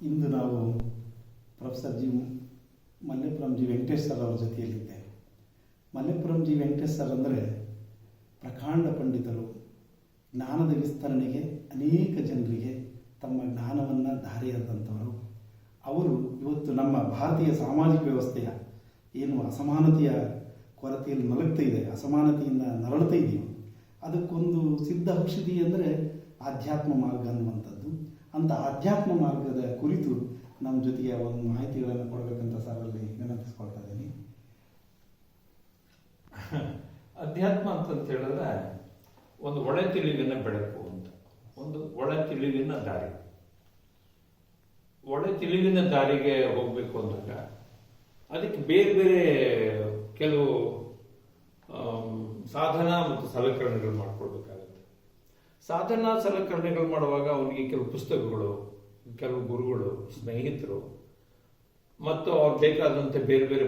ಇಂದು ನಾವು professor Mallepuram G Venkatesh sir ಅವರ ಜೊತೆಯಲ್ಲಿದ್ದೇವೆ. Mallepuram G Venkatesh sir ಅಂದರೆ ಪ್ರಕಾಂಡ ಪಂಡಿತರು. ಜ್ಞಾನದ ವಿಸ್ತರಣೆಗೆ ಅನೇಕ ಜನರಿಗೆ ತಮ್ಮ ಜ್ಞಾನವನ್ನು ಧಾರೆಯಾದಂಥವರು. ಅವರು ಇವತ್ತು ನಮ್ಮ ಭಾರತೀಯ ಸಾಮಾಜಿಕ ವ್ಯವಸ್ಥೆಯ ಏನು ಅಸಮಾನತೆಯ ಕೊರತೆಯಲ್ಲಿ ನಲಗ್ತಾ ಇದೆ, ಅಸಮಾನತೆಯಿಂದ ನರಳುತ್ತಾ ಇದೆಯೋ, ಅದಕ್ಕೊಂದು ಸಿದ್ಧ ಔಷಧಿ ಅಂದರೆ ಆಧ್ಯಾತ್ಮ ಮಾರ್ಗ ಅನ್ನುವಂಥದ್ದು. ಅಂಥ ಆಧ್ಯಾತ್ಮ ಮಾರ್ಗದ ಕುರಿತು ನಮ್ಮ ಜೊತೆಗೆ ಒಂದು ಮಾಹಿತಿಗಳನ್ನು ಕೊಡಬೇಕಂತ ಸರಲ್ಲಿ ವಿನಂತಿಸ್ಕೊಳ್ತಾ ಇದ್ದೀನಿ. ಅಧ್ಯಾತ್ಮ ಅಂತಂತ ಹೇಳಿದ್ರೆ ಒಂದು ಒಳ ತಿಳಿವಿನ ಬೆಳಕು ಅಂತ, ಒಂದು ಒಳ ತಿಳಿವಿನ ದಾರಿ. ಒಳ ತಿಳಿವಿನ ದಾರಿಗೆ ಹೋಗ್ಬೇಕು ಅಂದಾಗ ಅದಕ್ಕೆ ಬೇರೆ ಬೇರೆ ಕೆಲವು ಸಾಧನ ಮತ್ತು ಸಲಕರಣೆಗಳು ಮಾಡ್ಕೊಳ್ಬೇಕಾಗುತ್ತೆ. ಸಾಧನ ಸಲಕರಣೆಗಳು ಮಾಡುವಾಗ ಅವನಿಗೆ ಕೆಲವು ಪುಸ್ತಕಗಳು, ಕೆಲವು ಗುರುಗಳು, ಸ್ನೇಹಿತರು ಮತ್ತು ಅವ್ರಿಗೆ ಬೇಕಾದಂತೆ ಬೇರೆ ಬೇರೆ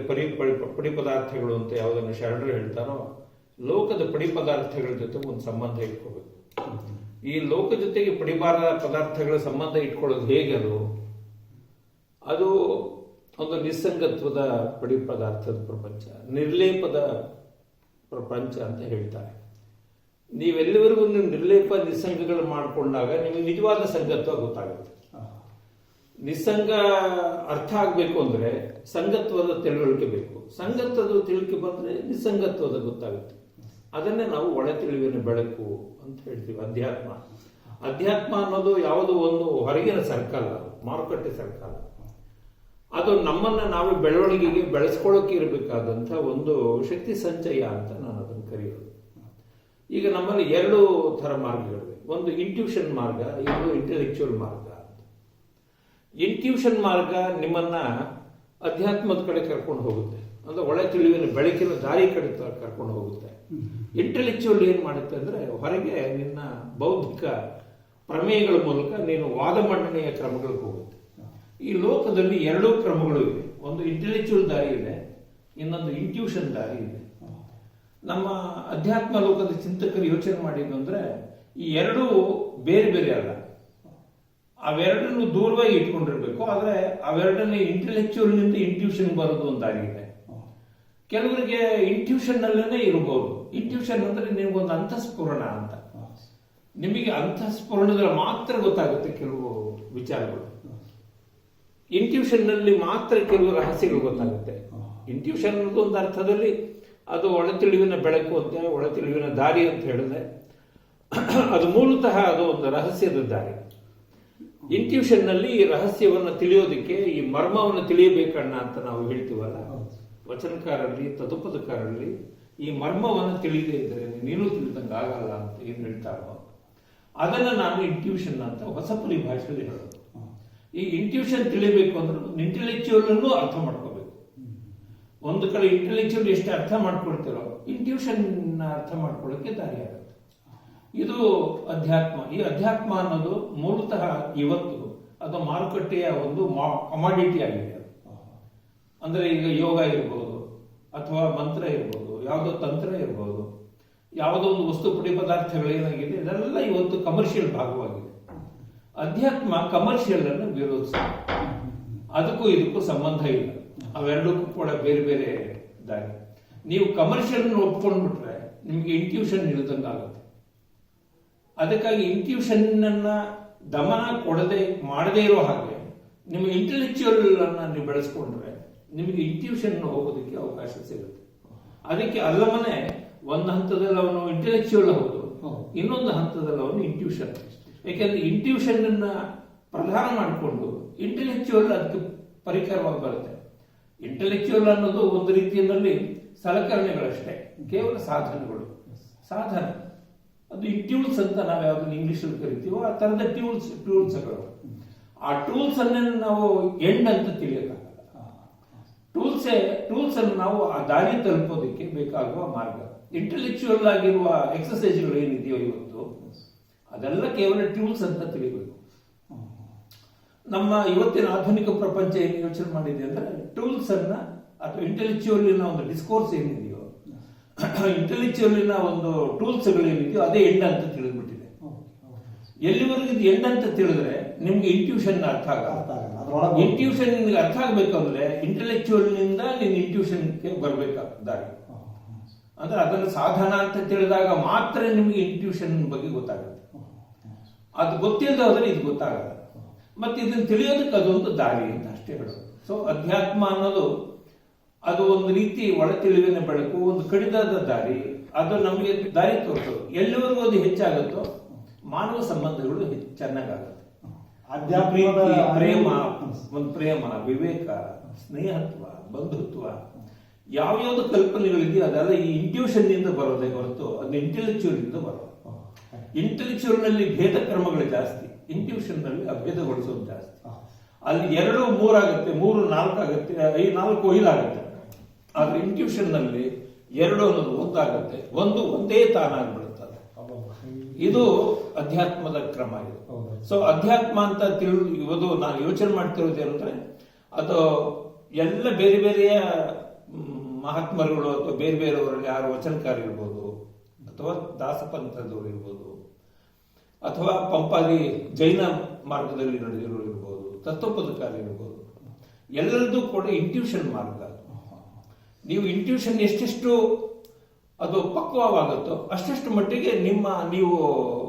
ಪಡಿ ಪದಾರ್ಥಗಳು ಅಂತ ಯಾವುದನ್ನು ಶರಣರು ಹೇಳ್ತಾರೋ, ಲೋಕದ ಪಡಿ ಪದಾರ್ಥಗಳ ಜೊತೆ ಒಂದು ಸಂಬಂಧ ಇಟ್ಕೋಬೇಕು. ಈ ಲೋಕ ಜೊತೆಗೆ ಪದಾರ್ಥಗಳ ಸಂಬಂಧ ಇಟ್ಕೊಳ್ಳೋದು ಹೇಗೆ? ಅದು ಒಂದು ನಿಸ್ಸಂಗತ್ವದ ಪಡಿ ಪದಾರ್ಥದ ಪ್ರಪಂಚ, ನಿರ್ಲೇಪದ ಪ್ರಪಂಚ ಅಂತ ಹೇಳ್ತಾರೆ. ನೀವೆಲ್ಲಿವರೆಗೂ ನೀವು ನಿರ್ಲೇಪ ನಿಸ್ಸಂಗಗಳು ಮಾಡಿಕೊಂಡಾಗ ನಿಮಗೆ ನಿಜವಾದ ಸಂಗತ್ವ ಗೊತ್ತಾಗುತ್ತೆ. ನಿಸ್ಸಂಗ ಅರ್ಥ ಆಗಬೇಕು ಅಂದ್ರೆ ಸಂಗತ್ವದ ತಿಳುವಳಿಕೆ ಬೇಕು. ಸಂಗತ್ವದ ತಿಳುವಳಿಕೆ ಬಂದ್ರೆ ನಿಸ್ಸಂಗತ್ವದ ಗೊತ್ತಾಗುತ್ತೆ. ಅದನ್ನೇ ನಾವು ಒಳ ತಿಳಿವಿನ ಬೆಳಕು ಅಂತ ಹೇಳ್ತೀವಿ. ಅಧ್ಯಾತ್ಮ ಅನ್ನೋದು ಯಾವುದೋ ಒಂದು ಹೊರಗಿನ ಸರ್ಕಲ್, ಮಾರುಕಟ್ಟೆ ಸರ್ಕಲ್. ಅದು ನಮ್ಮನ್ನ ನಾವು ಬೆಳವಣಿಗೆಗೆ ಬೆಳೆಸ್ಕೊಳ್ಳೋಕೆ ಇರಬೇಕಾದಂಥ ಒಂದು ಶಕ್ತಿ ಸಂಚಯ ಅಂತ ನಾನು ಅದನ್ನು ಕರೆಯೋದು. ಈಗ ನಮ್ಮಲ್ಲಿ ಎರಡು ಥರ ಮಾರ್ಗಗಳಿವೆ. ಒಂದು ಇಂಟ್ಯೂಷನ್ ಮಾರ್ಗ, ಇನ್ನೊಂದು ಇಂಟೆಲೆಕ್ಚುಯಲ್ ಮಾರ್ಗ ಅಂತ. ಇಂಟ್ಯೂಷನ್ ಮಾರ್ಗ ನಿಮ್ಮನ್ನ ಅಧ್ಯಾತ್ಮದ ಕಡೆ ಕರ್ಕೊಂಡು ಹೋಗುತ್ತೆ, ಅಂದ್ರೆ ಒಳ ತಿಳಿವಿನ ಬೆಳಕಿನ ದಾರಿ ಕಡೆ ಕರ್ಕೊಂಡು ಹೋಗುತ್ತೆ. ಇಂಟೆಲೆಕ್ಚುಯಲ್ ಏನ್ ಮಾಡುತ್ತೆ ಅಂದ್ರೆ ಹೊರಗೆ ನಿನ್ನ ಬೌದ್ಧಿಕ ಪ್ರಮೇಯಗಳ ಮೂಲಕ ನೀನು ವಾದ ಮಂಡನೆಯ ಕ್ರಮಗಳಿಗೆ ಹೋಗುತ್ತೆ. ಈ ಲೋಕದಲ್ಲಿ ಎರಡೂ ಕ್ರಮಗಳು ಇವೆ. ಒಂದು ಇಂಟೆಲೆಕ್ಚುಯಲ್ ದಾರಿ ಇದೆ, ಇನ್ನೊಂದು ಇಂಟ್ಯೂಷನ್ ದಾರಿ ಇದೆ. ನಮ್ಮ ಅಧ್ಯಾತ್ಮ ಲೋಕದ ಚಿಂತಕರು ಯೋಚನೆ ಮಾಡಿದ್ದು ಅಂದ್ರೆ ಈ ಎರಡೂ ಬೇರೆ ಬೇರೆ ಅಲ್ಲ, ಅವೆರಡನ್ನು ದೂರವಾಗಿ ಇಟ್ಕೊಂಡಿರ್ಬೇಕು. ಆದ್ರೆ ಅವೆರಡನ್ನ ಇಂಟೆಲೆಕ್ಚುಯಲ್ ನಿಂದ ಇಂಟ್ಯೂಷನ್ ಬರೋದು ಒಂದು ದಾರಿ ಇದೆ. ಕೆಲವರಿಗೆ ಇಂಟ್ಯೂಷನ್ ನಲ್ಲೇನೆ ಇರಬಹುದು. ಇಂಟ್ಯೂಷನ್ ಅಂದ್ರೆ ನಿಮ್ಗೊಂದು ಅಂತಃಸ್ಫುರಣ ಅಂತ, ನಿಮಗೆ ಅಂತಃಸ್ಫುರಣದ ಮಾತ್ರ ಗೊತ್ತಾಗುತ್ತೆ ಕೆಲವು ವಿಚಾರಗಳು. ಇಂಟ್ಯೂಷನ್ ನಲ್ಲಿ ಮಾತ್ರ ಕೆಲವು ರಹಸ್ಯಗಳು ಗೊತ್ತಾಗುತ್ತೆ. ಇಂಟ್ಯೂಷನ್ ಅನ್ನೋದು ಒಂದು ಅರ್ಥದಲ್ಲಿ ಅದು ಒಳ ತಿಳಿವಿನ ಬೆಳಕು ಅಂತ, ಒಳ ತಿಳಿವಿನ ದಾರಿ ಅಂತ ಹೇಳಿದ್ರೆ ಅದು ಮೂಲತಃ ಅದು ಒಂದು ರಹಸ್ಯದ ದಾರಿ. ಇಂಟ್ಯೂಷನ್ ನಲ್ಲಿ ಈ ರಹಸ್ಯವನ್ನು ತಿಳಿಯೋದಕ್ಕೆ, ಈ ಮರ್ಮವನ್ನು ತಿಳಿಯಬೇಕಣ್ಣ ಅಂತ ನಾವು ಹೇಳ್ತೀವಲ್ಲ, ವಚನಕಾರರಲ್ಲಿ ತದುಪದಕಾರರಲ್ಲಿ ಈ ಮರ್ಮವನ್ನು ತಿಳಿದೇ ಇದ್ರೆ ನೀನು ತಿಳಿದಂಗೆ ಆಗಲ್ಲ ಅಂತ ಏನ್ ಹೇಳ್ತಾರೋ ಅದನ್ನ ನಾನು ಇಂಟ್ಯೂಷನ್ ಅಂತ ಹೊಸ ಪರಿಭಾಷೆಯಲ್ಲಿ ಹೇಳೋದು. ಈ ಇಂಟ್ಯೂಷನ್ ತಿಳಿಬೇಕು ಅಂದ್ರೆ ಇಂಟೆಲೆಕ್ಚುಯಲ್ ಅನ್ನು ಅರ್ಥ ಮಾಡ್ಕೋಬೇಕು. ಒಂದು ಕಡೆ ಇಂಟೆಲೆಕ್ಚುಯಲ್ ಎಷ್ಟು ಅರ್ಥ ಮಾಡ್ಕೊಳ್ತಿರೋ ಇಂಟ್ಯೂಷನ್ ಅರ್ಥ ಮಾಡ್ಕೊಳ್ಳೋಕೆ ದಾರಿ ಆಗುತ್ತೆ. ಇದು ಅಧ್ಯಾತ್ಮ. ಈ ಅಧ್ಯಾತ್ಮ ಅನ್ನೋದು ಮೂಲತಃ ಇವತ್ತು ಅದು ಮಾರುಕಟ್ಟೆಯ ಒಂದು ಕಮಾಡಿಟಿ ಆಗಿದೆ. ಅಂದ್ರೆ ಈಗ ಯೋಗ ಇರ್ಬೋದು, ಅಥವಾ ಮಂತ್ರ ಇರ್ಬೋದು, ಯಾವುದೋ ತಂತ್ರ ಇರ್ಬೋದು, ಯಾವುದೋ ಒಂದು ವಸ್ತು ಪಡಿ ಪದಾರ್ಥಗಳೇನಾಗಿದೆ ಇದೆಲ್ಲ ಇವತ್ತು ಕಮರ್ಷಿಯಲ್ ಭಾಗವಾಗಿದೆ. ಅಧ್ಯಾತ್ಮ ಕಮರ್ಷಿಯಲ್ ಅನ್ನು ವಿರೋಧಿಸ, ಅದಕ್ಕೂ ಇದಕ್ಕೂ ಸಂಬಂಧ ಇಲ್ಲ. ಅವೆರಡಕ್ಕೂ ಕೂಡ ಬೇರೆ ಬೇರೆ ದಾರಿ. ನೀವು ಕಮರ್ಷಿಯಲ್ ಒಪ್ಕೊಂಡ್ಬಿಟ್ರೆ ನಿಮ್ಗೆ ಇಂಟ್ಯೂಷನ್ ಇಳಿದಂಗಾಗುತ್ತೆ. ಅದಕ್ಕಾಗಿ ಇಂಟ್ಯೂಷನ್ ಅನ್ನ ದಮನ ಮಾಡದೇ ಇರೋ ಹಾಗೆ ನಿಮ್ಮ ಇಂಟೆಲೆಕ್ಚುಯಲ್ ಅನ್ನ ನೀವು ಬೆಳೆಸ್ಕೊಂಡ್ರೆ ನಿಮಗೆ ಇಂಟ್ಯೂಷನ್ ಹೋಗೋದಕ್ಕೆ ಅವಕಾಶ ಸಿಗುತ್ತೆ. ಅದಕ್ಕೆ ಅಲ್ಲಮನೆ ಒಂದು ಹಂತದಲ್ಲಿ ಅವನು ಇಂಟೆಲೆಕ್ಚುಯಲ್ ಹೌದು, ಇನ್ನೊಂದು ಹಂತದಲ್ಲಿ ಅವನು ಇಂಟ್ಯೂಷನ್. ಯಾಕೆಂದ್ರೆ ಇಂಟ್ಯೂಷನ್ ಅನ್ನ ಪ್ರಧಾನ ಮಾಡಿಕೊಂಡು ಇಂಟೆಲೆಕ್ಚುಯಲ್ ಅದಕ್ಕೆ ಪರಿಕರವಾಗಿ ಬರುತ್ತೆ. ಇಂಟೆಲೆಕ್ಚುಯಲ್ ಅನ್ನೋದು ಒಂದು ರೀತಿಯಲ್ಲಿ ಸಲಕರಣೆಗಳಷ್ಟೇ, ಕೇವಲ ಸಾಧನಗಳು. ಸಾಧನ ಅದು ಟ್ಯೂಲ್ಸ್ ಅಂತ ನಾವು ಯಾವ್ದನ್ನ ಇಂಗ್ಲಿಷ್ ಅಲ್ಲಿ ಕರಿತೀವೋ ಆ ತರದ ಟೂಲ್ಸ್ಗಳು. ಆ ಟೂಲ್ಸ್ ಅನ್ನ ನಾವು ಎಂಡ್ ಅಂತ ತಿಳಿಯೋಕ್ಕಾಗಲ್ಲ. ಟೂಲ್ಸ್ ಅನ್ನು ನಾವು ಆ ದಾರಿ ತಲುಪೋದಕ್ಕೆ ಬೇಕಾಗುವ ಮಾರ್ಗ. ಇಂಟೆಲೆಕ್ಚುಯಲ್ ಆಗಿರುವ ಎಕ್ಸಸೈಸ್ಗಳು ಏನಿದೆಯೋ ಇವತ್ತು ಅದೆಲ್ಲ ಕೇವಲ ಟ್ಯೂಲ್ಸ್ ಅಂತ ತಿಳಿಬೇಕು. ನಮ್ಮ ಇವತ್ತಿನ ಆಧುನಿಕ ಪ್ರಪಂಚ ಏನು ಯೋಚನೆ ಮಾಡಿದೆ ಅಂದ್ರೆ ಟೂಲ್ಸ್ ಅನ್ನ ಅಥವಾ ಇಂಟೆಲೆಕ್ಚುಯಲ್ ಒಂದು ಡಿಸ್ಕೋರ್ಸ್ ಏನಿದೆಯೋ, ಇಂಟೆಲೆಕ್ಚುಯಲ್ ಒಂದು ಟೂಲ್ಸ್ ಏನಿದೆಯೋ ಅದೇ ಎಂಡ್ ಅಂತ ತಿಳಿದ್ಬಿಟ್ಟಿದೆ. ಎಲ್ಲಿವರೆಗೂ ಇದು ಎಂಡ್ ಅಂತ ತಿಳಿದ್ರೆ ನಿಮ್ಗೆ ಇಂಟ್ಯೂಷನ್ ಅರ್ಥ ಆಗಲ್ಲ. ಅರ್ಥ ಆಗಲ್ಲ. ಅದ್ರೊಳಗೆ ಇಂಟ್ಯೂಷನ್ ನಿಮ್ಗೆ ಅರ್ಥ ಆಗ್ಬೇಕಂದ್ರೆ ಇಂಟೆಲೆಕ್ಚುಯಲ್ ನಿಂದ ನೀನ್ ಇಂಟ್ಯೂಷನ್ಗೆ ಬರ್ಬೇಕಾಗಿ, ಅಂದ್ರೆ ಅದನ್ನು ಸಾಧನ ಅಂತ ತಿಳಿದಾಗ ಮಾತ್ರ ನಿಮ್ಗೆ ಇಂಟ್ಯೂಷನ್ ಬಗ್ಗೆ ಗೊತ್ತಾಗುತ್ತೆ. ಅದು ಗೊತ್ತಿಲ್ಲದೆ ಹೋದ್ರೆ ಇದು ಗೊತ್ತಾಗಲ್ಲ. ಮತ್ತೆ ಇದನ್ನ ತಿಳಿಯೋದಕ್ಕೆ ಅದೊಂದು ದಾರಿ ಅಂತ ಅಷ್ಟೇ ಹೇಳೋದು. ಸೊ ಅಧ್ಯಾತ್ಮ ಅನ್ನೋದು ಅದು ಒಂದು ರೀತಿ ಒಳ ತಿಳಿವಿನ ಬೆಳಕು, ಒಂದು ಕಡಿದಾದ ದಾರಿ. ಅದು ನಮಗೆ ದಾರಿ ತೋರಿಸೋದು. ಎಲ್ಲಿವರೆಗೂ ಅದು ಹೆಚ್ಚಾಗುತ್ತೋ ಮಾನವ ಸಂಬಂಧಗಳು ಚೆನ್ನಾಗಾಗುತ್ತೆ. ಪ್ರೀತಿ, ಪ್ರೇಮ, ಒಂದು ಪ್ರೇಮ, ವಿವೇಕ, ಸ್ನೇಹತ್ವ, ಬಂಧುತ್ವ, ಯಾವ್ಯಾವ್ದು ಕಲ್ಪನೆಗಳಿದೆಯೋ ಅದೆಲ್ಲ ಈ ಇಂಟ್ಯೂಷನ್ ನಿಂದ ಬರೋದೇ ಹೊರತು ಅದು ಇಂಟೆಲೆಕ್ಚುಯಲ್ ಇಂದ ಬರೋದು. ಇಂಟೆಲೆಕ್ಚುಯಲ್ ನಲ್ಲಿ ಭೇದ ಕ್ರಮಗಳು ಜಾಸ್ತಿ, ಇಂಟ್ಯೂಷನ್ ನಲ್ಲಿ ಅಭೇದಗೊಳಿಸೋದು ಜಾಸ್ತಿ. ಅಲ್ಲಿ 2 3 ಆಗುತ್ತೆ, 3 4 ಆಗುತ್ತೆ, 4 5 ಆಗುತ್ತೆ. ಆದ್ರೆ ಇಂಟ್ಯೂಷನ್ ನಲ್ಲಿ 2 ಅನ್ನೋದು 1 ಆಗುತ್ತೆ, 1 ಒಂದೇ ತಾನಾಗ್ಬಿಡುತ್ತದೆ. ಇದು ಅಧ್ಯಾತ್ಮದ ಕ್ರಮ. ಇದು ಸೊ ಅಧ್ಯಾತ್ಮ ಅಂತ ಇವತ್ತು ನಾನು ಯೋಚನೆ ಮಾಡ್ತಿರೋದೇನಂದ್ರೆ ಅದು ಎಲ್ಲ ಬೇರೆ ಬೇರೆಯ ಮಹಾತ್ಮರುಗಳು ಅಥವಾ ಬೇರೆ ಬೇರೆಯವರಲ್ಲಿ ಯಾರು ವಚನಕಾರ ಇರ್ಬೋದು, ಅಥವಾ ದಾಸಪಂಥದವರು ಇರ್ಬೋದು, ಅಥವಾ ಪಂಪಾದಿ ಜೈನ ಮಾರ್ಗದಲ್ಲಿ ನಡೆದಿರೋರು ಇರ್ಬೋದು, ತತ್ವಪದಕಾರಿ ಇರ್ಬೋದು, ಎಲ್ಲರದ್ದು ಕೂಡ ಇಂಟ್ಯೂಷನ್ ಮಾರ್ಗ. ನೀವು ಇಂಟ್ಯೂಷನ್ ಎಷ್ಟೆಷ್ಟು ಅದು ಪಕ್ವವಾಗುತ್ತೋ ಅಷ್ಟಷ್ಟು ಮಟ್ಟಿಗೆ ನೀವು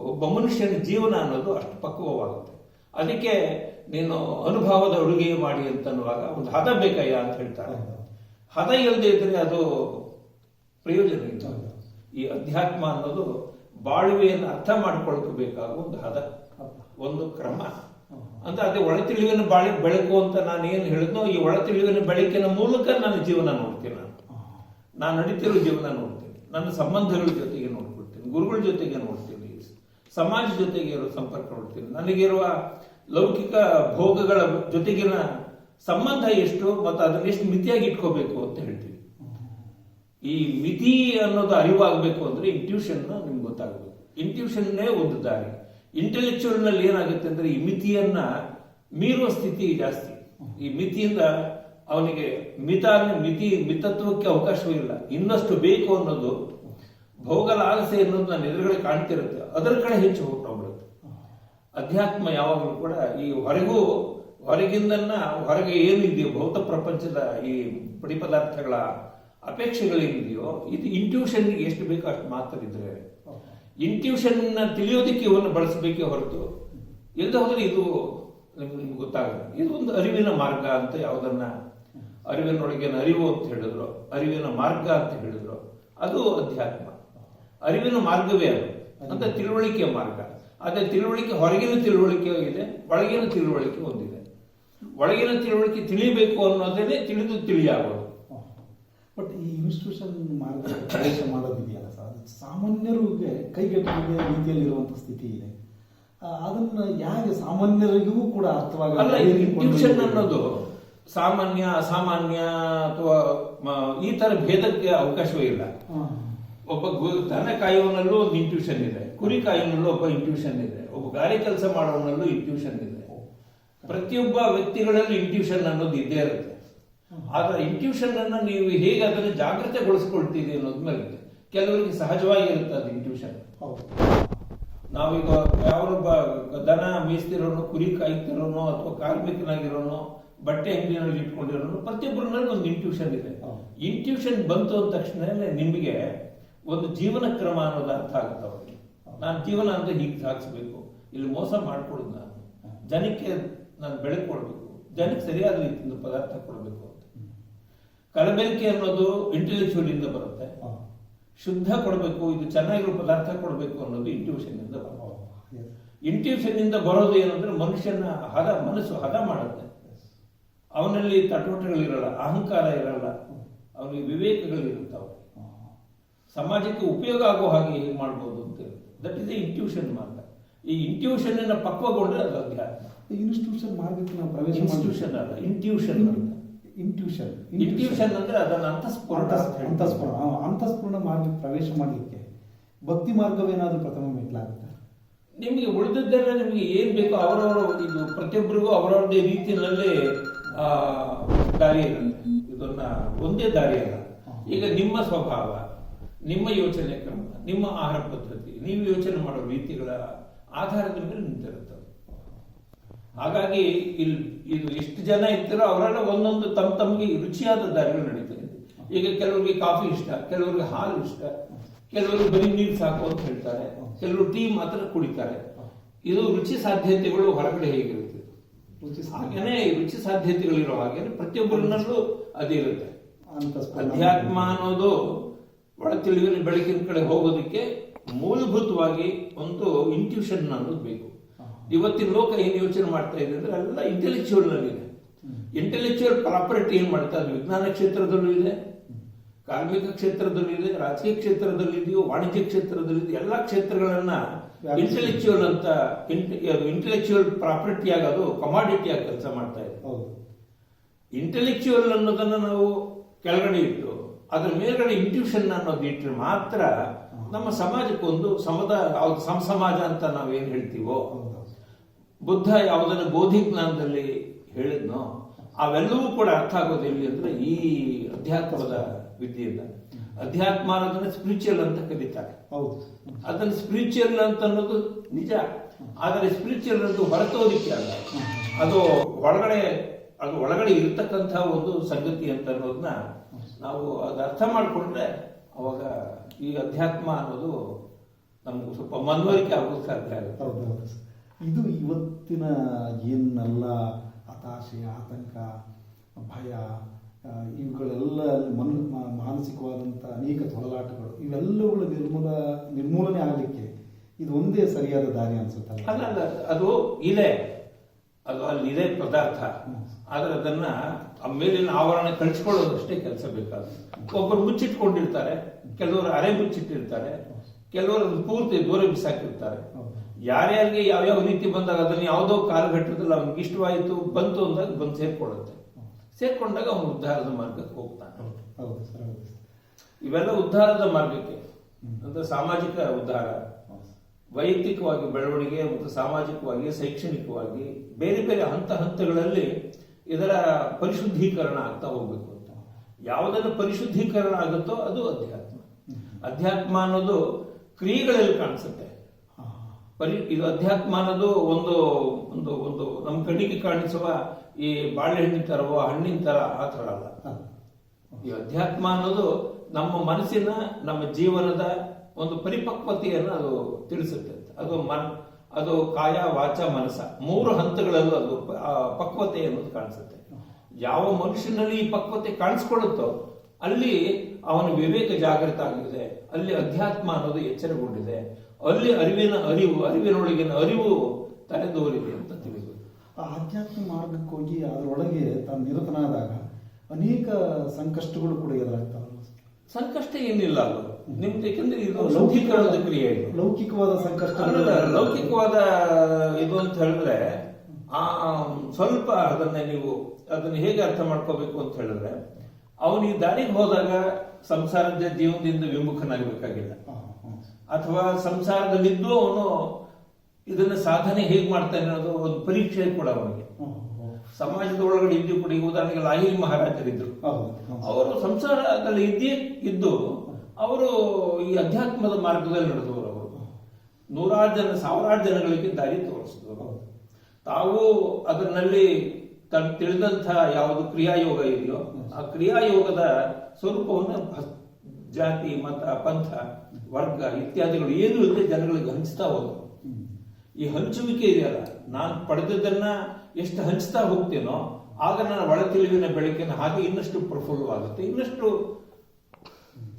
ಒಬ್ಬ ಮನುಷ್ಯನ ಜೀವನ ಅನ್ನೋದು ಅಷ್ಟು ಪಕ್ವವಾಗುತ್ತೆ. ಅದಕ್ಕೆ ನೀನು ಅನುಭವದ ಅಡುಗೆ ಮಾಡಿ ಅಂತನ್ನುವಾಗ ಒಂದು ಹದ ಬೇಕಯ್ಯ ಅಂತ ಹೇಳ್ತಾರೆ. ಹದ ಇಲ್ಲದೆ ಇದ್ರೆ ಅದು ಪ್ರಯೋಜನ ಇಲ್ಲ. ಈ ಅಧ್ಯಾತ್ಮ ಅನ್ನೋದು ಬಾಳುವೆಯನ್ನು ಅರ್ಥ ಮಾಡ್ಕೊಳ್ಬೇಕಾಗ ಒಂದು ಹದ, ಒಂದು ಕ್ರಮ ಅಂತ. ಅದೇ ಒಳ ತಿಳಿವಿನ ಬೆಳಕು ಅಂತ ನಾನು ಏನು ಹೇಳಿದ್ನೋ, ಈ ಒಳ ತಿಳಿವಿನ ಬೆಳಕಿನ ಮೂಲಕ ನನ್ನ ಜೀವನ ನೋಡ್ತೀನಿ. ನಾನು ನಡೀತಿರೋ ಜೀವನ ನೋಡ್ತೀನಿ, ನನ್ನ ಸಂಬಂಧಗಳ ಜೊತೆಗೆ ನೋಡ್ಕೊಳ್ತೀನಿ, ಗುರುಗಳ ಜೊತೆಗೆ ನೋಡ್ತೀನಿ, ಸಮಾಜ ಜೊತೆಗೆ ಇರೋ ಸಂಪರ್ಕ ನೋಡ್ತೀನಿ, ನನಗಿರುವ ಲೌಕಿಕ ಭೋಗಗಳ ಜೊತೆಗಿನ ಸಂಬಂಧ ಎಷ್ಟು ಮತ್ತು ಅದನ್ನ ಎಷ್ಟು ಮಿತಿಯಾಗಿ ಇಟ್ಕೋಬೇಕು ಅಂತ ಹೇಳ್ತೀವಿ. ಈ ಮಿತಿ ಅನ್ನೋದು ಅರಿವಾಗಬೇಕು ಅಂದ್ರೆ ಇಂಟ್ಯೂಷನ್ ನಿಮ್ಗೆ ಗೊತ್ತಾಗಬೇಕು. ಇಂಟ್ಯೂಷನ್ನೇ ಒಂದು ದಾರಿ. ಇಂಟೆಲೆಕ್ಚುಯಲ್ ನಲ್ಲಿ ಏನಾಗುತ್ತೆ ಅಂದ್ರೆ ಈ ಮಿತಿಯನ್ನ ಮೀರುವ ಸ್ಥಿತಿ ಜಾಸ್ತಿ. ಈ ಮಿತಿಯಿಂದ ಅವನಿಗೆ ಮಿತತ್ವಕ್ಕೆ ಅವಕಾಶವೇ ಇಲ್ಲ. ಇನ್ನಷ್ಟು ಬೇಕು ಅನ್ನೋದು ಭೋಗಲ ಆಸೆ ಅನ್ನೋದು ನನ್ನ ಎದುರುಗಡೆ ಕಾಣ್ತಿರುತ್ತೆ, ಅದರ ಕಡೆ ಹೆಚ್ಚು ಹೋಗ್ಬಿಡುತ್ತೆ. ಅಧ್ಯಾತ್ಮ ಯಾವಾಗಲೂ ಕೂಡ ಈ ಹೊರಗಿಂದನ್ನ ಹೊರಗೆ ಏನಿದೆಯೋ ಭೌತ ಪ್ರಪಂಚದ ಈ ಪಡಿ ಪದಾರ್ಥಗಳ ಅಪೇಕ್ಷೆಗಳೇನಿದೆಯೋ ಇದು ಇಂಟ್ಯೂಷನ್ ಎಷ್ಟು ಬೇಕೋ ಅಷ್ಟು ಮಾತ್ರ ಇದ್ರೆ ಇಂಟ್ಯೂಷನ್ ತಿಳಿಯೋದಕ್ಕೆ ಇವನ್ನು ಬಳಸಬೇಕೇ ಹೊರತು ಇಲ್ಲದೆ ಹೋದ್ರೆ ಇದು ನಿಮ್ಗೆ ಗೊತ್ತಾಗಲ್ಲ. ಇದು ಒಂದು ಅರಿವಿನ ಮಾರ್ಗ ಅಂತ ಯಾವುದನ್ನ ಅರಿವಿನೊಳಗಿನ ಅರಿವು ಅಂತ ಹೇಳಿದ್ರು, ಅರಿವಿನ ಮಾರ್ಗ ಅಂತ ಹೇಳಿದ್ರು, ಅದು ಅಧ್ಯಾತ್ಮ. ಅರಿವಿನ ಮಾರ್ಗವೇ ಅದು ಅಂತ ತಿಳುವಳಿಕೆ ಮಾರ್ಗ. ಅದೇ ತಿಳುವಳಿಕೆ ಹೊರಗಿನ ತಿಳುವಳಿಕೆ ಇದೆ, ಒಳಗಿನ ತಿಳುವಳಿಕೆ ಒಂದಿದೆ. ಒಳಗಿನ ತಿಳುವಳಿಕೆ ತಿಳಿಬೇಕು ಅನ್ನೋದೇನೆ ತಿಳಿದು ತಿಳಿಯಾಗೋದು. ಬಟ್ ಈ ಇನ್ಸ್ಟಿಟ್ಯೂಷನ್ ಮಾರ್ಗ ಪ್ರವೇಶ ಮಾಡೋದಿದೆಯಲ್ಲ ಸರ್, ಅದು ಸಾಮಾನ್ಯರಿಗೆ ಕೈಗೆಟುಕುವ ರೀತಿಯಲ್ಲಿ ಇರುವಂತ ಸ್ಥಿತಿ ಇದೆ. ಅದನ್ನ ಯಾಕೆ ಸಾಮಾನ್ಯರಿಗೂ ಕೂಡ ಅರ್ಥವಾಗಲ್ಲ. ಇಂಟ್ಯೂಷನ್ ಅನ್ನೋದು ಸಾಮಾನ್ಯ ಅಸಾಮಾನ್ಯ ಅಥವಾ ಈ ತರ ಭೇದಕ್ಕೆ ಅವಕಾಶವೇ ಇಲ್ಲ. ಒಬ್ಬ ದನ ಕಾಯುವನಲ್ಲೂ ಒಂದು ಇಂಟ್ಯೂಷನ್ ಇದೆ, ಕುರಿ ಕಾಯುವನಲ್ಲೂ ಒಬ್ಬ ಇಂಟ್ಯೂಷನ್ ಇದೆ, ಒಬ್ಬ ಗಾರೆ ಕೆಲಸ ಮಾಡುವನಲ್ಲೂ ಇಂಟ್ಯೂಷನ್ ಇದೆ. ಪ್ರತಿಯೊಬ್ಬ ವ್ಯಕ್ತಿಗಳಲ್ಲಿ ಇಂಟ್ಯೂಷನ್ ಅನ್ನೋದು ಇದ್ದೇ ಇರುತ್ತೆ. ಆದ್ರೆ ಇಂಟ್ಯೂಷನ್ ಅನ್ನ ನೀವು ಹೇಗೆ ಅದನ್ನು ಜಾಗೃತೆಗೊಳಿಸ್ಕೊಳ್ತೀರಿ ಅನ್ನೋದ್ ಮೇಲೆ ಇದೆ. ಕೆಲವರಿಗೆ ಸಹಜವಾಗಿ ಇರುತ್ತೆ ಅದು ಇಂಟ್ಯೂಷನ್. ನಾವೀಗ ಯಾವೊಬ್ಬ ದನ ಮೇಯಿಸ್ತಿರೋನು, ಕುರಿ ಕಾಯ್ತಿರೋನು, ಅಥವಾ ಕಾರ್ಮಿಕನಾಗಿರೋನು, ಬಟ್ಟೆ ಅಂಗಡಿನಲ್ಲಿ ಇಟ್ಕೊಂಡಿರೋನು, ಪ್ರತಿಯೊಬ್ಬರಲ್ಲಿ ಒಂದು ಇಂಟ್ಯೂಷನ್ ಇದೆ. ಇಂಟ್ಯೂಷನ್ ಬಂತು ಅಂದ ತಕ್ಷಣ ನಿಮಗೆ ಒಂದು ಜೀವನ ಕ್ರಮ ಅನ್ನೋದು ಅರ್ಥ ಆಗುತ್ತೆ ಅವ್ರಿಗೆ. ನಾನು ಜೀವನ ಅಂದ್ರೆ ಹೀಗೆ ಸಾಗಿಸ್ಬೇಕು, ಇಲ್ಲಿ ಮೋಸ ಮಾಡ್ಕೊಡುದು, ನಾನು ಜನಕ್ಕೆ ನಾನು ಬೆಳಕು ಕೊಡ್ಬೇಕು, ಜನಕ್ಕೆ ಸರಿಯಾದ ರೀತಿಯಿಂದ ಪದಾರ್ಥ ಕೊಡಬೇಕು ಅಂತ. ಕಲಬೆರಕೆ ಅನ್ನೋದು ಇಂಟೆಲೆಕ್ಚುಯಲ್ ಇಂದ ಬರುತ್ತೆ. ಶುದ್ಧ ಕೊಡಬೇಕು, ಇದು ಚೆನ್ನಾಗಿರೋ ಪದಾರ್ಥ ಕೊಡಬೇಕು ಅನ್ನೋದು ಇಂಟ್ಯೂಷನ್ ಇಂದ ಬರುತ್ತೆ. ಇಂಟ್ಯೂಷನ್ ಇಂದ ಬರೋದು ಏನಂದ್ರೆ ಮನುಷ್ಯನ ಮನಸ್ಸು ಹದ ಮಾಡುತ್ತೆ. ಅವನಲ್ಲಿ ತಟೋಟಗಳಿರಲ್ಲ, ಅಹಂಕಾರ ಇರಲ್ಲ, ಅವನಿಗೆ ವಿವೇಕಗಳಿರುತ್ತವೆ. ಸಮಾಜಕ್ಕೆ ಉಪಯೋಗ ಆಗೋ ಹಾಗೆ ಹೇಗೆ ಮಾಡ್ಬೋದು ಅಂತ ದಟ್ ಇಸ್ ಇಂಟ್ಯೂಷನ್ ಮಾರ್ಗ. ಈ ಇಂಟ್ಯೂಷನ್ ಅನ್ನ ಪಕ್ವಗೊಂಡ್ರೆ ಅದು ಅಧ್ಯಾತ್ಮ. ಇನ್ಸ್ಟಿಟ್ಯೂಷನ್ ಮಾರ್ಗಕ್ಕೆ ನಾವು ಪ್ರವೇಶ ಇನ್ಸ್ಟಿಟ್ಯೂಷನ್ ಅಲ್ಲ, ಇಂಟ್ಯೂಷನ್ ಇಂಟ್ಯೂಷನ್ ಅಂದ್ರೆ ಅದನ್ನ ಅಂತಸ್ಫುರಣ ಮಾರ್ಗಕ್ಕೆ ಪ್ರವೇಶ ಮಾಡಲಿಕ್ಕೆ ಭಕ್ತಿ ಮಾರ್ಗವೇನಾದ್ರೂ ಪ್ರಥಮ ಮೆಟ್ಲಾಗುತ್ತೆ. ನಿಮಗೆ ಉಳಿದದ್ದೆಲ್ಲ ನಿಮಗೆ ಏನ್ ಬೇಕೋ ಅವರವರ ಇದು ಪ್ರತಿಯೊಬ್ಬರಿಗೂ ಅವರವರದೇ ರೀತಿಯಲ್ಲಿ ದಾರಿ ಇರುತ್ತೆ. ಇದನ್ನ ಒಂದೇ ದಾರಿ ಅಲ್ಲ. ಈಗ ನಿಮ್ಮ ಸ್ವಭಾವ, ನಿಮ್ಮ ಯೋಚನೆ ಕ್ರಮ, ನಿಮ್ಮ ಆಹಾರ ಪದ್ಧತಿ, ನೀವು ಯೋಚನೆ ಮಾಡೋ ರೀತಿಗಳ ಆಧಾರದ ಮೇಲೆ ನಿಂತಿರುತ್ತದೆ. ಹಾಗಾಗಿ ಇದು ಎಷ್ಟು ಜನ ಇರ್ತಾರೋ ಅವರೆಲ್ಲ ಒಂದೊಂದು ತಮಗೆ ರುಚಿಯಾದ ದಾರಿಗಳು ನಡೀತದೆ. ಈಗ ಕೆಲವರಿಗೆ ಕಾಫಿ ಇಷ್ಟ, ಕೆಲವರಿಗೆ ಹಾಲು ಇಷ್ಟ, ಕೆಲವರು ಬರೀ ನೀರು ಸಾಕು ಅಂತ ಹೇಳ್ತಾರೆ, ಕೆಲವರು ಟೀ ಮಾತ್ರ ಕುಡಿತಾರೆ. ಇದು ರುಚಿ ಸಾಧ್ಯತೆಗಳು ಹೊರಗಡೆ ಹೇಗಿರುತ್ತೆ, ಹಾಗೇನೆ ರುಚಿ ಸಾಧ್ಯತೆಗಳಿರೋ ಹಾಗೆ ಪ್ರತಿಯೊಬ್ಬರನ್ನಲ್ಲೂ ಅದಿರುತ್ತೆ. ಅಧ್ಯಾತ್ಮ ಅನ್ನೋದು ಒಳ ತಿಳಿವಿನ ಬೆಳಕಿನ ಕಡೆ ಹೋಗೋದಕ್ಕೆ ಮೂಲಭೂತವಾಗಿ ಒಂದು ಇಂಟ್ಯೂಷನ್ ಅನ್ನೋದು ಬೇಕು. ಇವತ್ತಿನ ಲೋಕ ಏನ್ ಯೋಚನೆ ಮಾಡ್ತಾ ಇದೆ ಅಂದ್ರೆ ಎಲ್ಲ ಇಂಟೆಲೆಕ್ಚುವಲ್ ನಲ್ಲಿದೆ. ಇಂಟೆಲೆಕ್ಚುವಲ್ ಪ್ರಾಪರ್ಟಿ ಏನ್ ಮಾಡ್ತಾ ಇದೆ, ವಿಜ್ಞಾನ ಕ್ಷೇತ್ರದಲ್ಲೂ ಇದೆ, ಕಾರ್ಮಿಕ ಕ್ಷೇತ್ರದಲ್ಲೂ ಇದೆ, ರಾಜಕೀಯ ಕ್ಷೇತ್ರದಲ್ಲಿ ಇದೆಯೋ, ವಾಣಿಜ್ಯ ಕ್ಷೇತ್ರದಲ್ಲಿ ಇದೆ. ಎಲ್ಲಾ ಕ್ಷೇತ್ರಗಳನ್ನ ಇಂಟೆಲೆಕ್ಚುವಲ್ ಅಂತ ಇಂಟೆಲೆಕ್ಚುವಲ್ ಪ್ರಾಪರ್ಟಿ ಆಗೋದು ಕಮಾಡಿಟಿ ಆಗಿ ಕೆಲಸ ಮಾಡ್ತಾ ಇದೆ. ಇಂಟೆಲೆಕ್ಚುವಲ್ ಅನ್ನೋದನ್ನ ನಾವು ಕೆಳಗಡೆ ಇಟ್ಟು ಅದ್ರ ಮೇಲ್ಗಡೆ ಇಂಟ್ಯೂಷನ್ ಅನ್ನೋದು ಇಟ್ಟರೆ ಮಾತ್ರ ನಮ್ಮ ಸಮಾಜಕ್ಕೊಂದು ಸಮಾಜ ಅಂತ ನಾವೇನ್ ಹೇಳ್ತೀವೋ, ಬುದ್ಧ ಯಾವುದನ್ನ ಬೋಧಿ ಜ್ಞಾನದಲ್ಲಿ ಹೇಳಿದ್ನೋ ಅವೆಲ್ಲವೂ ಕೂಡ ಅರ್ಥ ಆಗೋದು ಎಲ್ಲಿ ಅಂದ್ರೆ ಈ ಅಧ್ಯಾತ್ಮದ ವಿದ್ಯೆಯಿಂದ. ಅಧ್ಯಾತ್ಮ ಅನ್ನೋದನ್ನ ಸ್ಪಿರಿಚುವಲ್ ಅಂತ ಕರೀತಾರೆ. ಅದನ್ನ ಸ್ಪಿರಿಚುವಲ್ ಅಂತ ಅನ್ನೋದು ನಿಜ, ಆದರೆ ಸ್ಪಿರಿಚುವಲ್ ಅನ್ನೋದು ಹೊರತೋದಿಕ್ಕೆ ಅಲ್ಲ, ಅದು ಒಳಗಡೆ ಇರ್ತಕ್ಕಂಥ ಒಂದು ಸಂಗತಿ ಅಂತ ಅನ್ನೋದನ್ನ ನಾವು ಅದು ಅರ್ಥ ಮಾಡಿಕೊಂಡ್ರೆ ಅವಾಗ ಈ ಅಧ್ಯಾತ್ಮ ಅನ್ನೋದು ನಮ್ಗೆ ಸ್ವಲ್ಪ ಮನವರಿಕೆ ಆಗೋದು ಸಾಧ್ಯ ಆಗುತ್ತೆ. ಇದು ಇವತ್ತಿನ ಏನೆಲ್ಲ ಹತಾಶೆ, ಆತಂಕ, ಭಯ, ಇವುಗಳೆಲ್ಲ ಮಾನಸಿಕವಾದಂಥ ಅನೇಕ ತೊಳಲಾಟಗಳು ಇವೆಲ್ಲವುಗಳು ನಿರ್ಮೂಲನೆ ಆಗಲಿಕ್ಕೆ ಇದು ಒಂದೇ ಸರಿಯಾದ ದಾರಿ ಅನ್ಸುತ್ತಲ್ಲ? ಅಲ್ಲ, ಅದು ಇದೆ, ಅದು ಅಲ್ಲಿದೆ ಪದಾರ್ಥ. ಆದ್ರೆ ಅದನ್ನ ಮೇಲಿನ ಆವರಣ ಕಳಿಸ್ಕೊಳ್ಳೋದಷ್ಟೇ ಕೆಲಸ ಬೇಕಾದ್ರೆ. ಒಬ್ಬರು ಮುಚ್ಚಿಟ್ಕೊಂಡಿರ್ತಾರೆ, ಕೆಲವರು ಅರೆ ಮುಚ್ಚಿಟ್ಟಿರ್ತಾರೆ, ಕೆಲವರು ಪೂರ್ತಿ ದೂರ ಬಿಸಾಕಿರ್ತಾರೆ. ಯಾರ್ಯಾರಿಗೆ ಯಾವ್ಯಾವ ರೀತಿ ಬಂದಾಗ ಅದನ್ನ ಯಾವುದೋ ಕಾಲಘಟ್ಟದಲ್ಲಿ ಅವ್ನಿಗೆ ಇಷ್ಟವಾಯಿತು ಬಂತು ಅಂದಾಗ ಬಂದು ಸೇರ್ಕೊಂಡಾಗ ಅವನು ಉದ್ಧಾರದ ಮಾರ್ಗಕ್ಕೆ ಹೋಗ್ತಾನೆ. ಇವೆಲ್ಲ ಉದ್ಧಾರದ ಮಾರ್ಗಕ್ಕೆ ಅಂದ್ರೆ ಸಾಮಾಜಿಕ ಉದ್ಧಾರ, ವೈಯಕ್ತಿಕವಾಗಿ ಬೆಳವಣಿಗೆ ಮತ್ತು ಸಾಮಾಜಿಕವಾಗಿ, ಶೈಕ್ಷಣಿಕವಾಗಿ ಬೇರೆ ಬೇರೆ ಹಂತಗಳಲ್ಲಿ ಇದರ ಪರಿಶುದ್ಧೀಕರಣ ಆಗ್ತಾ ಹೋಗ್ಬೇಕು ಅಂತ. ಯಾವುದನ್ನು ಪರಿಶುದ್ಧೀಕರಣ ಆಗುತ್ತೋ ಅದು ಅಧ್ಯಾತ್ಮ. ಅಧ್ಯಾತ್ಮ ಅನ್ನೋದು ಕ್ರಿಯೆಗಳಲ್ಲಿ ಕಾಣಿಸುತ್ತೆ. ಇದು ಅಧ್ಯಾತ್ಮ ಅನ್ನೋದು ಒಂದು ಒಂದು ಒಂದು ನಮ್ಮ ಕಣ್ಣಿಗೆ ಕಾಣಿಸುವ ಈ ಬಾಳೆಹಣ್ಣಿನ ತರವೋ ಹಣ್ಣಿನ ತರ ಆ ತರ ಅಲ್ಲ. ಈ ಅಧ್ಯಾತ್ಮ ಅನ್ನೋದು ನಮ್ಮ ಮನಸ್ಸಿನ, ನಮ್ಮ ಜೀವನದ ಒಂದು ಪರಿಪಕ್ವತೆಯನ್ನು ಅದು ತಿಳಿಸುತ್ತೆ. ಅದು ಕಾಯ, ವಾಚ, ಮನಸ್ಸ ಮೂರು ಹಂತಗಳಲ್ಲೂ ಅದು ಪಕ್ವತೆ ಅನ್ನೋದು ಕಾಣಿಸುತ್ತೆ. ಯಾವ ಮನುಷ್ಯನಲ್ಲಿ ಈ ಪಕ್ವತೆ ಕಾಣಿಸ್ಕೊಳ್ಳುತ್ತೋ ಅಲ್ಲಿ ಅವನ ವಿವೇಕ ಜಾಗೃತ ಆಗಿದೆ, ಅಲ್ಲಿ ಅಧ್ಯಾತ್ಮ ಅನ್ನೋದು ಎಚ್ಚರಗೊಂಡಿದೆ, ಅಲ್ಲಿ ಅರಿವಿನೊಳಗಿನ ಅರಿವು ತಲೆದೋರಿದೆ ಅಂತ ತಿಳಿದು ಆ ಆಧ್ಯಾತ್ಮ ಮಾರ್ಗಕ್ಕೆ ಹೋಗಿ ಅದರೊಳಗೆ ತಾನು ನಿರತನಾದಾಗ ಅನೇಕ ಸಂಕಷ್ಟಗಳು ಕೂಡ ಎದುರಾಗ್ತಾವಲ್ಲ? ಸಂಕಷ್ಟ ಏನಿಲ್ಲ ಅದು ನಿಮ್ದು, ಯಾಕಂದ್ರೆ ಇದು ಶುದ್ಧೀಕರಣದ ಕ್ರಿಯೆ. ಲೌಕಿಕವಾದ ಸಂಕಷ್ಟ ಲೌಕಿಕವಾದ ಇದು ಅಂತ ಹೇಳಿದ್ರೆ ಸ್ವಲ್ಪ ಅದನ್ನ ಹೇಗೆ ಅರ್ಥ ಮಾಡ್ಕೋಬೇಕು ಅಂತ ಹೇಳಿದ್ರೆ, ಅವನು ಈ ದಾರಿಗೆ ಹೋದಾಗ ಸಂಸಾರದ ಜೀವನದಿಂದ ವಿಮುಖನಾಗಬೇಕಾಗಿಲ್ಲ, ಅಥವಾ ಸಂಸಾರದಲ್ಲಿದ್ದು ಅವನು ಇದನ್ನ ಸಾಧನೆ ಹೇಗೆ ಮಾಡ್ತಾನೆ ಅನ್ನೋದು ಒಂದು ಪರೀಕ್ಷೆ ಕೂಡ ಅವನಿಗೆ. ಸಮಾಜದ ಒಳಗಡೆ ಇದ್ದು ಕೂಡ, ಈಗ ಉದಾಹರಣೆಗೆ ಲಾಹಿರಿ ಮಹಾರಾಜರಿದ್ರು, ಅವರು ಸಂಸಾರದಲ್ಲಿ ಇದ್ದು ಅವರು ಈ ಅಧ್ಯಾತ್ಮದ ಮಾರ್ಗದಲ್ಲಿ ನಡೆದವರು. ಅವರು ಸಾವಿರಾರು ಜನಗಳಿಗೆ ದಾರಿ ತೋರಿಸಿದವರು. ತಾವು ಅದರಲ್ಲಿ ತಿಳಿದಂಥ ಯಾವುದು ಕ್ರಿಯಾಯೋಗ ಇದೆಯೋ ಆ ಕ್ರಿಯಾಯೋಗದ ಸ್ವರೂಪವನ್ನು ಜಾತಿ, ಮತ, ಪಂಥ, ವರ್ಗ ಇತ್ಯಾದಿಗಳು ಏನು ಇಲ್ಲದೆ ಜನಗಳಿಗೆ ಹಂಚ್ತಾ ಹೋದರು. ಈ ಹಂಚುವಿಕೆ ಇದೆಯಲ್ಲ, ನಾನು ಪಡೆದದನ್ನ ಎಷ್ಟು ಹಂಚ್ತಾ ಹೋಗ್ತೇನೋ ಆಗ ನನ್ನ ಒಳ ತಿಳಿವಿನ ಬೆಳಕಿನ ಹಾಗೆ ಇನ್ನಷ್ಟು ಪ್ರಫುಲ್ಲವಾಗುತ್ತೆ, ಇನ್ನಷ್ಟು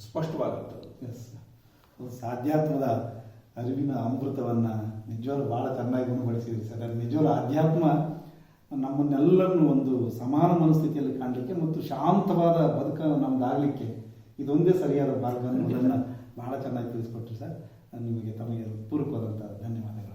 ಸ್ಪಷ್ಟವಾಗುತ್ತೆ. ಆಧ್ಯಾತ್ಮದ ಅರಿವಿನ ಅಮೃತವನ್ನ ನಿಜವಾಗ್ಲೂ ಬಹಳ ಚೆನ್ನಾಗಿ ಗುಣಪಡಿಸಿದ್ರಿ ಸರ್. ನಿಜವಾಗ್ಲೂ ಆಧ್ಯಾತ್ಮ ನಮ್ಮನ್ನೆಲ್ಲರನ್ನು ಒಂದು ಸಮಾನ ಮನಸ್ಥಿತಿಯಲ್ಲಿ ಕಾಣಲಿಕ್ಕೆ ಮತ್ತು ಶಾಂತವಾದ ಬದುಕ ನಮ್ದಾಗಲಿಕ್ಕೆ ಇದೊಂದೇ ಸರಿಯಾದ ಮಾರ್ಗ ಅನ್ನೋದನ್ನು ಬಹಳ ಚೆನ್ನಾಗಿ ತಿಳಿಸ್ಕೊಟ್ರಿ ಸರ್. ನಿಮಗೆ ತಮಗೆ ಪೂರ್ವಕವಾದಂಥ ಧನ್ಯವಾದಗಳು.